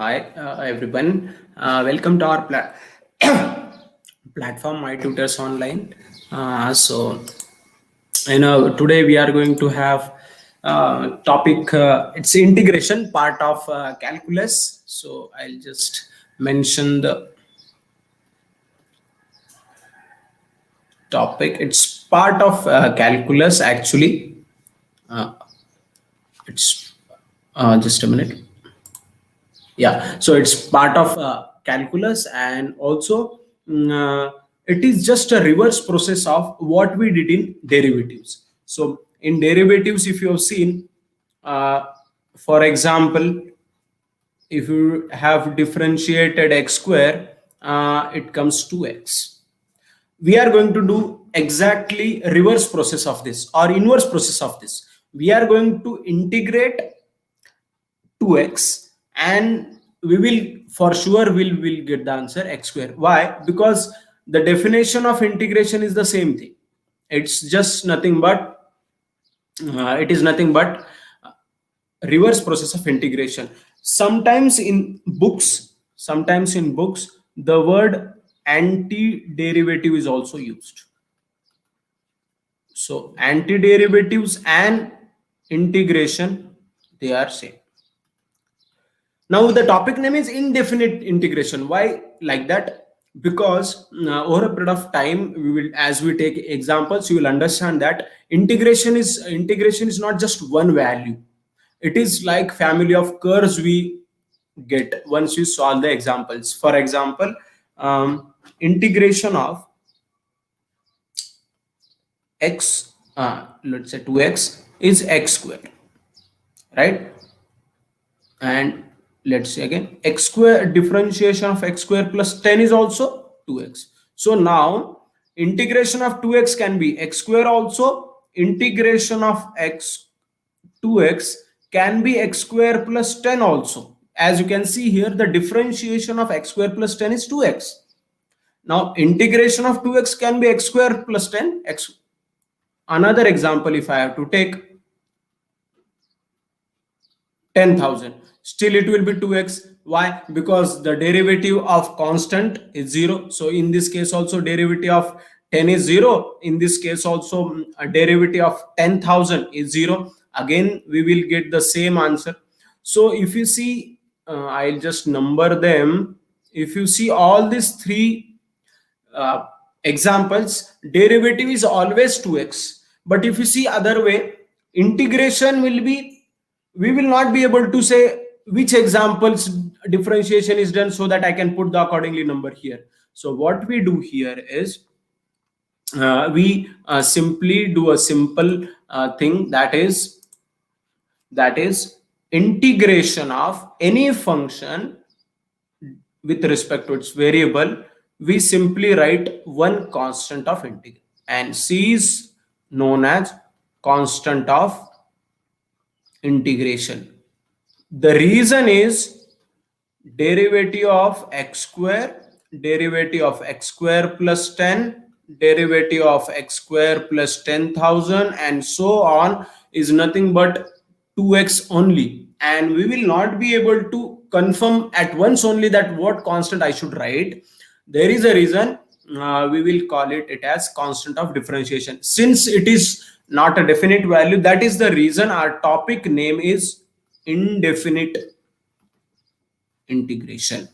Hi, everyone. Welcome to our platform, My Tutors Online. Today we are going to have topic. It's integration part of calculus. So I'll just mention the topic. It's part of calculus actually. It's just a minute. Yeah, so it's part of calculus, and also it is just a reverse process of what we did in derivatives. So in derivatives, if you have seen, uh, for example, if you have differentiated x square, it comes 2x. We are going to do exactly reverse process of this or inverse process of this. We are going to integrate 2x, and we will for sure will get the answer x square. Why? Because the definition of integration is the same thing. It's just nothing but it is nothing but reverse process of integration. Sometimes in books the word anti-derivative is also used. So anti-derivatives and integration, they are same. Now the topic name is indefinite integration. Why like that? Because over a period of time, we will, as we take examples, you will understand that integration is not just one value. It is like family of curves we get once you solve the examples. For example, integration of x, let's say 2x is x square, right? And let's say again x square, differentiation of x square plus 10 is also 2x. So now integration of 2x can be x square also. Integration of x 2x can be x square plus 10 also. As you can see here, the differentiation of x square plus 10 is 2x. Now integration of 2x can be x square plus 10 x. Another example, if I have to take 10,000, still it will be 2x. Why? Because the derivative of constant is 0. So in this case also derivative of 10 is 0. In this case also a derivative of 10,000 is 0. Again we will get the same answer. So if you see, I'll just number them. If you see all these three uh, examples, derivative is always 2x. But if you see other way, integration will be, we will not be able to say which examples differentiation is done so that I can put the accordingly number here. So what we do here is we simply do a simple thing, that is integration of any function with respect to its variable. We simply write one constant of integral, and c is known as constant of integration. The reason is derivative of x square, derivative of x square plus 10, derivative of x square plus 10,000, and so on is nothing but 2x only. And we will not be able to confirm at once only that what constant I should write. There is a reason. We will call it as constant of differentiation. Since it is not a definite value, that is the reason our topic name is indefinite integration.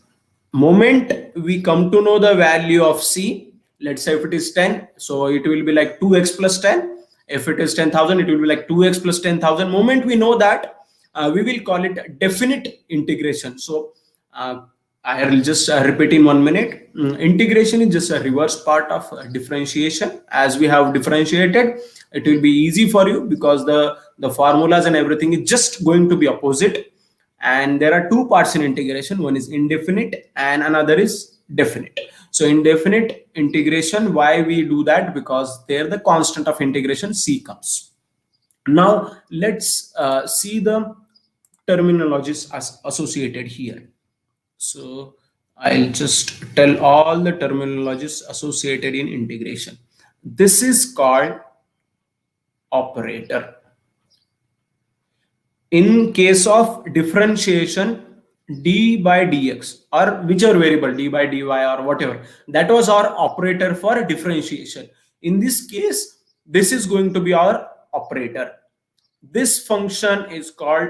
Moment we come to know the value of c, let's say if it is 10, so it will be like 2x plus 10. If it is 10,000, it will be like 2x plus 10,000. Moment we know that, we will call it definite integration. So I will just repeat in 1 minute. Integration is just a reverse part of differentiation. As we have differentiated, it will be easy for you because the formulas and everything is just going to be opposite. And there are two parts in integration. One is indefinite and another is definite. So indefinite integration, why we do that? Because there the constant of integration c comes. Now let's see the terminologies associated here. So I'll just tell all the terminologies associated in integration. This is called operator. In case of differentiation, d by dx, or whichever variable, d by dy or whatever, that was our operator for differentiation. In this case, this is going to be our operator. This function is called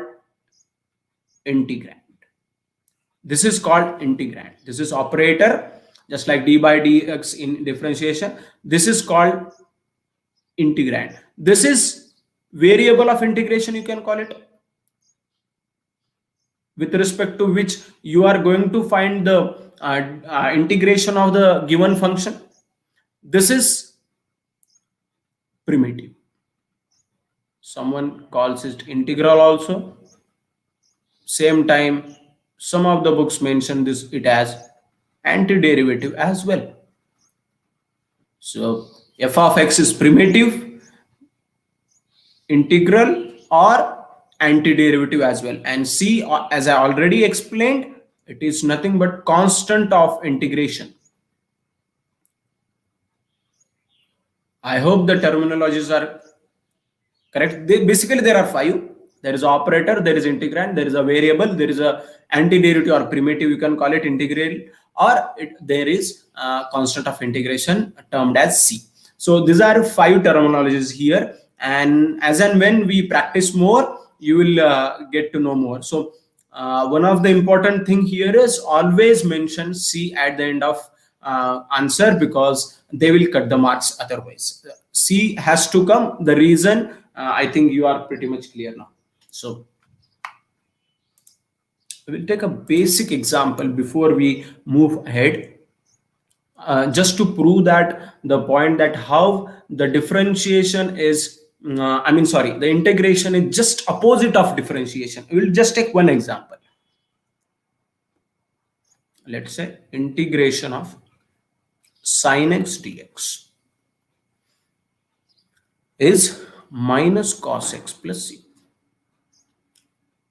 integrand. This is called integrand. This is operator, just like d by dx in differentiation. This is called integrand. This is variable of integration, you can call it, with respect to which you are going to find the integration of the given function. This is primitive. Someone calls it integral also. Same time, some of the books mention this it as antiderivative as well. So f of x is primitive, integral, or antiderivative as well. And c, as I already explained, it is nothing but constant of integration. I hope the terminologies are correct. Basically, there are five. There is operator, there is integrand, there is a variable, there is a antiderivative or primitive, you can call it integral, or there is a constant of integration termed as c. So these are five terminologies here, and as and when we practice more, you will get to know more. So one of the important thing here is always mention c at the end of answer, because they will cut the marks otherwise. C has to come. The reason, I think you are pretty much clear now. So we'll take a basic example before we move ahead, just to prove that the point that how the differentiation is, the integration is just opposite of differentiation. We'll just take one example. Let's say integration of sin x dx is minus cos x plus c.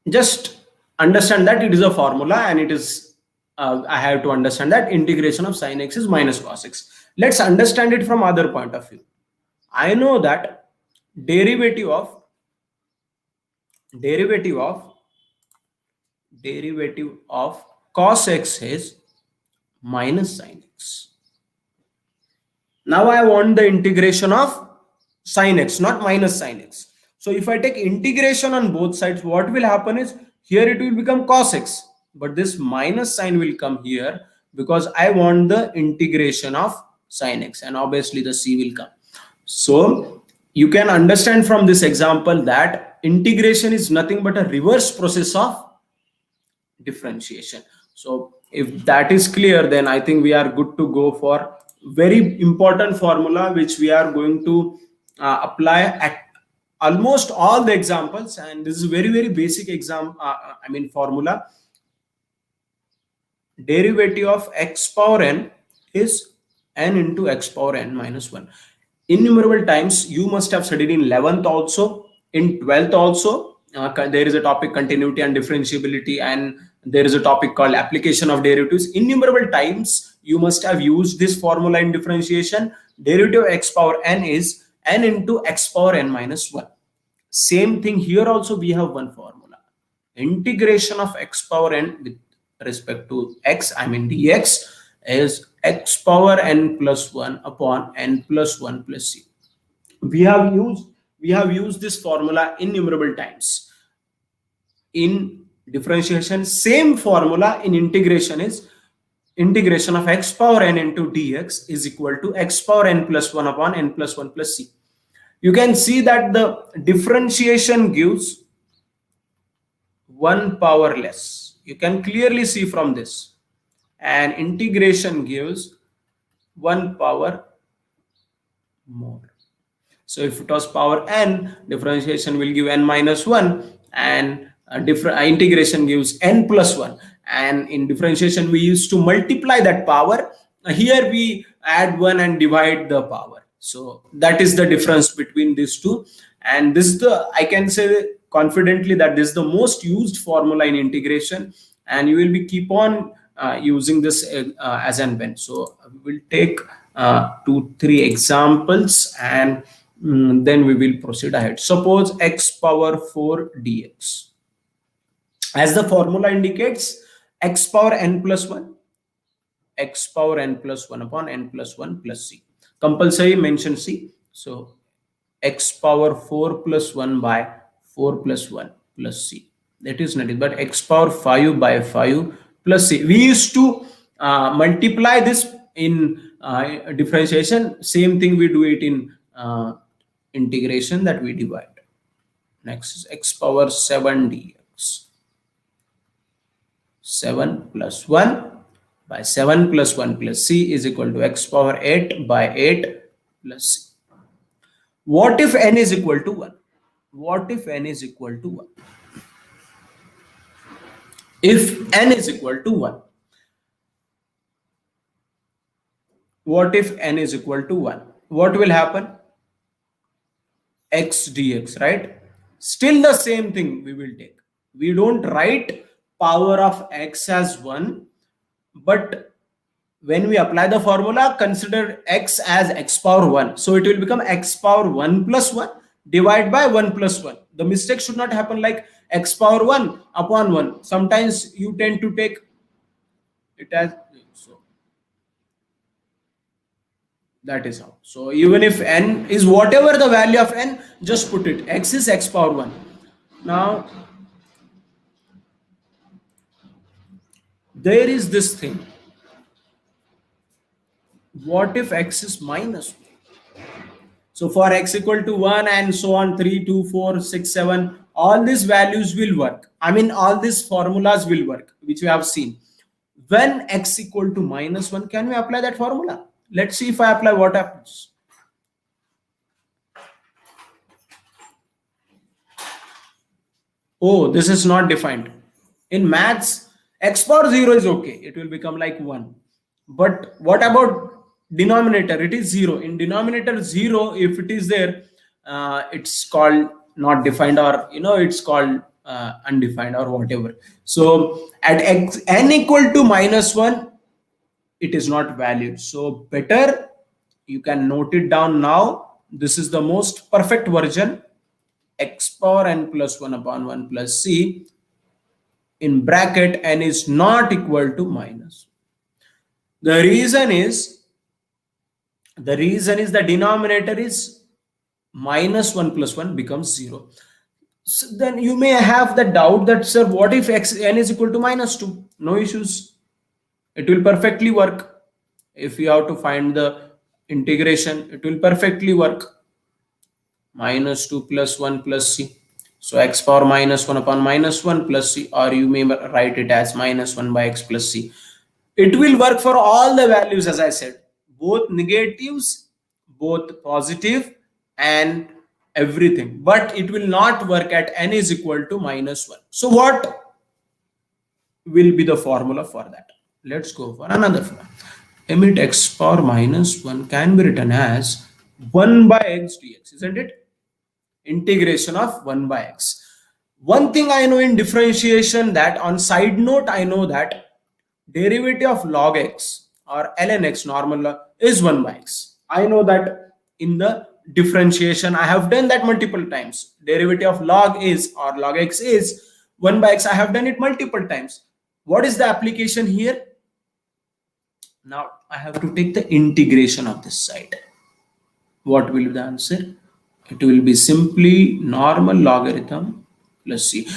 Just understand that it is a formula, and it is I have to understand that integration of sin x is minus cos x. Let's understand it from other point of view. I know that derivative of cos x is minus sin x. Now I want the integration of sin x, not minus sin x. So if I take integration on both sides, what will happen is here it will become cos x, but this minus sign will come here because I want the integration of sin x, and obviously the c will come. So you can understand from this example that integration is nothing but a reverse process of differentiation. So if that is clear, then I think we are good to go for very important formula, which we are going to apply at almost all the examples. And this is very, very basic formula. Derivative of x power n is n into x power n minus 1. Innumerable times you must have studied in 11th also, in 12th also. There is a topic continuity and differentiability, and there is a topic called application of derivatives. Innumerable times you must have used this formula in differentiation. Derivative of x power n is n into x power n minus 1. Same thing here also, we have one formula. Integration of x power n with respect to x, dx, is x power n plus 1 upon n plus 1 plus c. We have used this formula innumerable times. In differentiation, same formula in integration is integration of x power n into dx is equal to x power n plus 1 upon n plus 1 plus c. You can see that the differentiation gives 1 power less. You can clearly see from this. And integration gives 1 power more. So if it was power n, differentiation will give n minus 1, and integration gives n plus 1. And in differentiation, we used to multiply that power. Here we add 1 and divide the power. So that is the difference between these two. And this is I can say confidently that this is the most used formula in integration, and you will be keep on using this as and when. So we'll take 2-3 examples, and then we will proceed ahead. Suppose x power 4 dx. As the formula indicates, x power n plus 1, x power n plus 1 upon n plus 1 plus c. Compulsory mention c. So x power 4 plus 1 by 4 plus 1 plus c. That is nothing but x power 5 by 5 plus c. We used to multiply this in differentiation. Same thing we do it in integration, that we divide. Next is x power 7 dx. 7 plus 1 by 7 plus 1 plus c is equal to x power 8 by 8 plus c. What if n is equal to 1? What if n is equal to 1? If n is equal to 1, what if n is equal to 1? What will happen? X dx, right? Still the same thing we will take. We don't write power of x as 1, but when we apply the formula, consider x as x power 1. So it will become x power 1 plus 1 divided by 1 plus 1. The mistake should not happen like x power 1 upon 1. Sometimes you tend to take it as so. That is how. So even if n is whatever the value of n, just put it. X is x power 1. Now, there is this thing. What if x is minus 1? So for x equal to 1 and so on, 3, 2, 4, 6, 7, all these values will work. I mean, all these formulas will work, which we have seen. When x equal to minus 1, can we apply that formula? Let's see if I apply, what happens. Oh, this is not defined. In maths, x power 0 is okay. It will become like 1. But what about denominator? It is 0. In denominator 0, if it is there, it's called not defined, or it's called undefined or whatever. So at x n equal to minus 1, it is not valued. So better you can note it down now. This is the most perfect version. X power n plus 1 upon 1 plus c, in bracket n is not equal to minus. The reason is the denominator is minus 1 plus 1 becomes 0. So then you may have the doubt that, sir, what if n is equal to minus 2? No issues. It will perfectly work. If you have to find the integration, it will perfectly work. Minus 2 plus 1 plus c. So x power minus 1 upon minus 1 plus c, or you may write it as minus 1 by x plus c. It will work for all the values, as I said, both negatives, both positive, and everything. But it will not work at n is equal to minus 1. So what will be the formula for that? Let's go for another formula. Limit x power minus 1 can be written as 1 by x dx, isn't it? Integration of 1 by x. One thing I know in differentiation, that on side note, I know that derivative of log x or ln x normal log is 1 by x. I know that in the differentiation, I have done that multiple times. Derivative of log is or log x is 1 by x. I have done it multiple times. What is the application here? Now I have to take the integration of this side. What will be the answer? It will be simply normal logarithm plus c.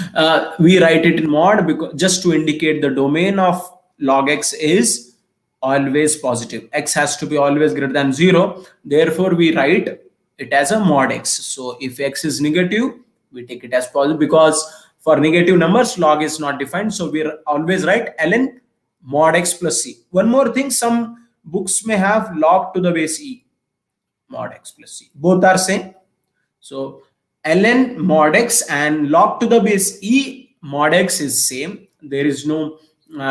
We write it in mod because just to indicate the domain of log x is always positive. X has to be always greater than 0. Therefore, we write it as a mod x. So if x is negative, we take it as positive, because for negative numbers, log is not defined. So we always write ln mod x plus c. One more thing, some books may have log to the base e, mod x plus c. Both are same. So ln mod x and log to the base e mod x is same. There is no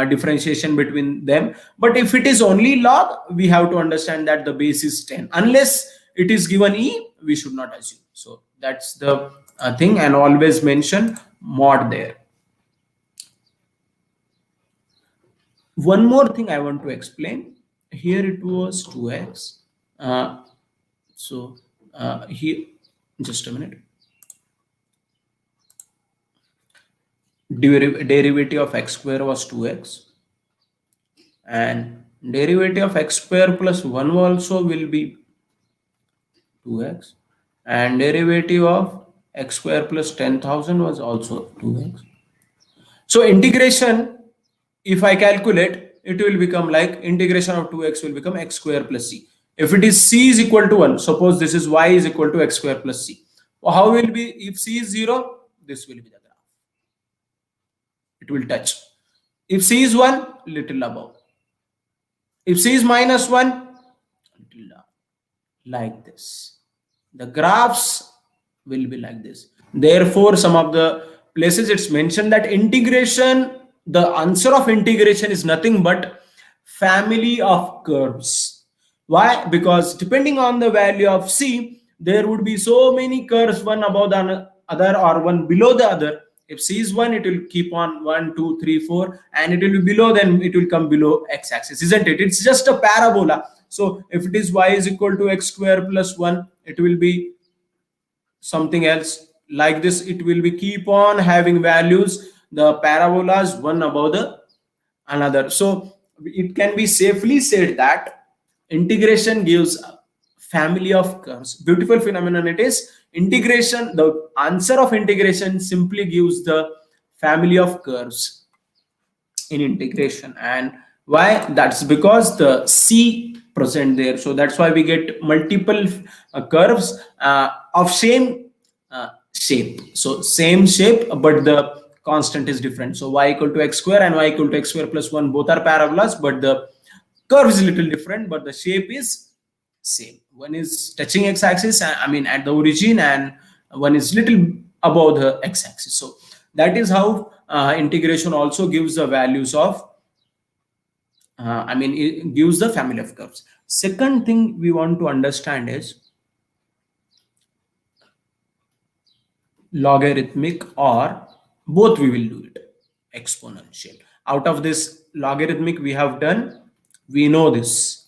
differentiation between them. But if it is only log, we have to understand that the base is 10. Unless it is given e, we should not assume. So that's the thing, and always mention mod there. One more thing I want to explain. Here it was 2x. Here, just a minute. derivative of x square was 2x, and derivative of x square plus 1 also will be 2x, and derivative of x square plus 10,000 was also 2x. So integration, if I calculate, it will become like integration of 2x will become x square plus c. If it is c is equal to 1, suppose this is y is equal to x square plus c. How will be if c is 0? This will be the graph. It will touch. If c is 1, little above. If c is minus 1, little down. Like this. The graphs will be like this. Therefore, some of the places it's mentioned that integration, the answer of integration is nothing but family of curves. Why? Because depending on the value of c, there would be so many curves, one above the other or one below the other. If c is 1, it will keep on 1, 2, 3, 4, and it will be below, then it will come below x-axis, isn't it? It's just a parabola. So if it is y is equal to x square plus 1, it will be something else like this. It will be keep on having values, the parabolas one above the another. So it can be safely said that integration gives a family of curves. Beautiful phenomenon it is. Integration, the answer of integration simply gives the family of curves in integration. And why? That's because the c present there, so that's why we get multiple curves of same shape. So same shape, but the constant is different. So y equal to x square and y equal to x square plus 1, both are parabolas, but the curve is a little different, but the shape is same. One is touching x-axis, I mean at the origin, and one is little above the x-axis. So that is how integration also gives the values of it gives the family of curves. Second thing we want to understand is logarithmic, or both we will do it, exponential. Out of this logarithmic we have done, we know this.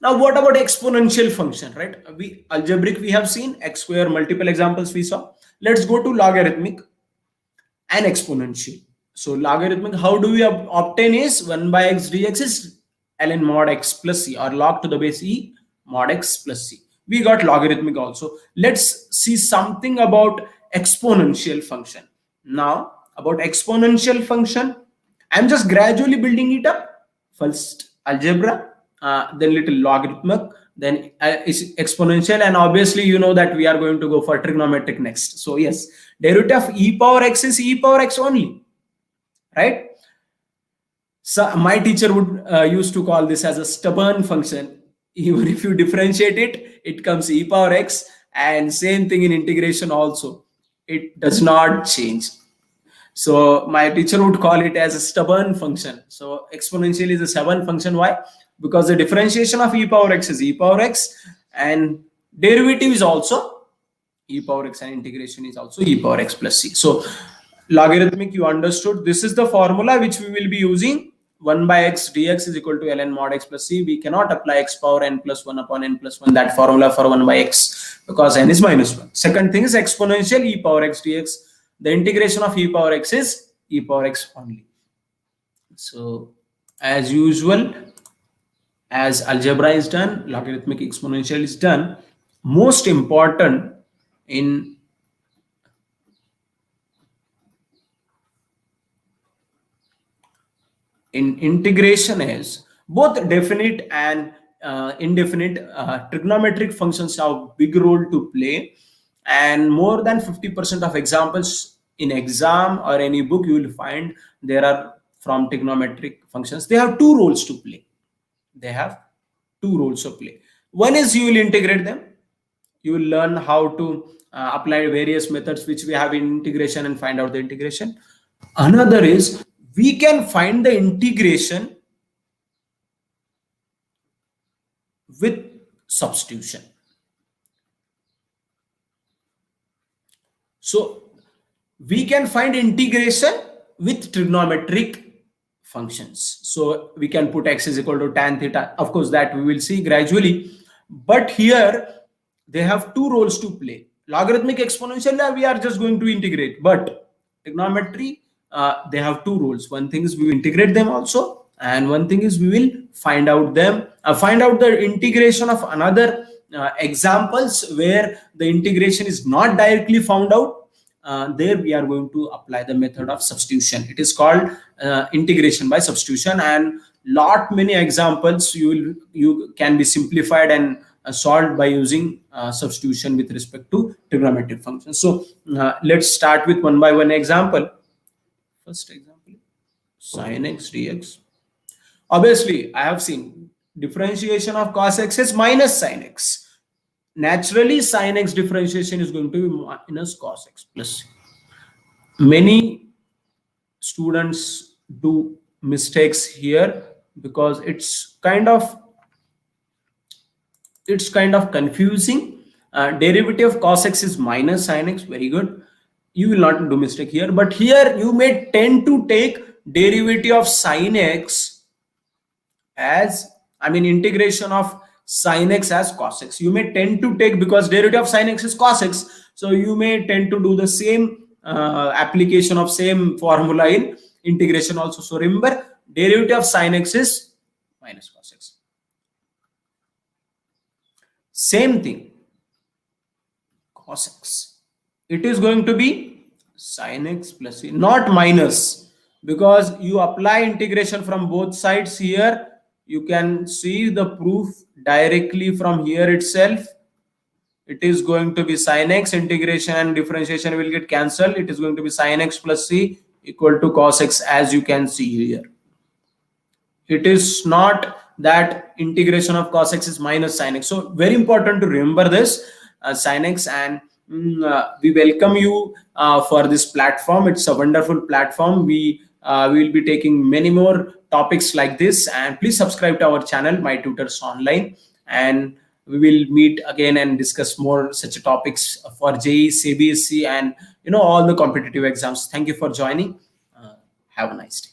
Now what about exponential function, right? We algebraic we have seen, x square, multiple examples we saw. Let's go to logarithmic and exponential. So logarithmic, how do we obtain is 1 by x dx is ln mod x plus c, or log to the base e mod x plus c. We got logarithmic also. Let's see something about exponential function. Now about exponential function, I'm just gradually building it up. First algebra, then little logarithmic, then is exponential, and obviously you know that we are going to go for trigonometric next. So yes, derivative of e power x is e power x only, right? So my teacher would used to call this as a stubborn function. Even if you differentiate it, it comes e power x, and same thing in integration also, it does not change. So my teacher would call it as a stubborn function. So exponential is a stubborn function. Why? Because the differentiation of e power x is e power x, and derivative is also e power x, and integration is also e power x plus c. So logarithmic, you understood. This is the formula which we will be using. 1 by x dx is equal to ln mod x plus c. We cannot apply x power n plus 1 upon n plus 1, that formula for 1 by x, because n is minus 1. Second thing is exponential e power x dx. The integration of e power x is e power x only. So as usual, as algebra is done, logarithmic exponential is done. Most important in integration is both definite and indefinite trigonometric functions have big role to play, and more than 50% of examples in exam or any book you will find there are from trigonometric functions. They have two roles to play. One is you will integrate them. You will learn how to apply various methods which we have in integration and find out the integration. Another is we can find the integration with substitution. So we can find integration with trigonometric functions. So we can put x is equal to tan theta. Of course, that we will see gradually. But here they have two roles to play. logarithmic exponential, we are just going to integrate. But trigonometry, they have two rules. One thing is we will integrate them also, and one thing is we will find out the integration of another examples where the integration is not directly found out. There we are going to apply the method of substitution. It is called integration by substitution, and lot many examples you can be simplified and solved by using substitution with respect to trigonometric functions. So let's start with one by one example. First example, sin x dx. Obviously, I have seen differentiation of cos x is minus sin x. Naturally, sin x differentiation is going to be minus cos x plus. Many students do mistakes here because it's kind of confusing. Derivative of cos x is minus sin x. Very good. You will not do mistake here, but here you may tend to take derivative of sin x as, integration of sin x as cos x. You may tend to take, because derivative of sin x is cos x, so you may tend to do the same application of same formula in integration also. So remember, derivative of sin x is minus cos x. Same thing, cos x, it is going to be sin x plus c, not minus, because you apply integration from both sides here. You can see the proof directly from here itself. It is going to be sin x, integration and differentiation will get cancelled. It is going to be sin x plus c equal to cos x, as you can see here. It is not that integration of cos x is minus sin x. So very important to remember this, sin x. And we welcome you for this platform. It's a wonderful platform. We will be taking many more topics like this, and please subscribe to our channel, My Tutors Online, and we will meet again and discuss more such topics for JEE, CBSE, and all the competitive exams. Thank you for joining. Have a nice day.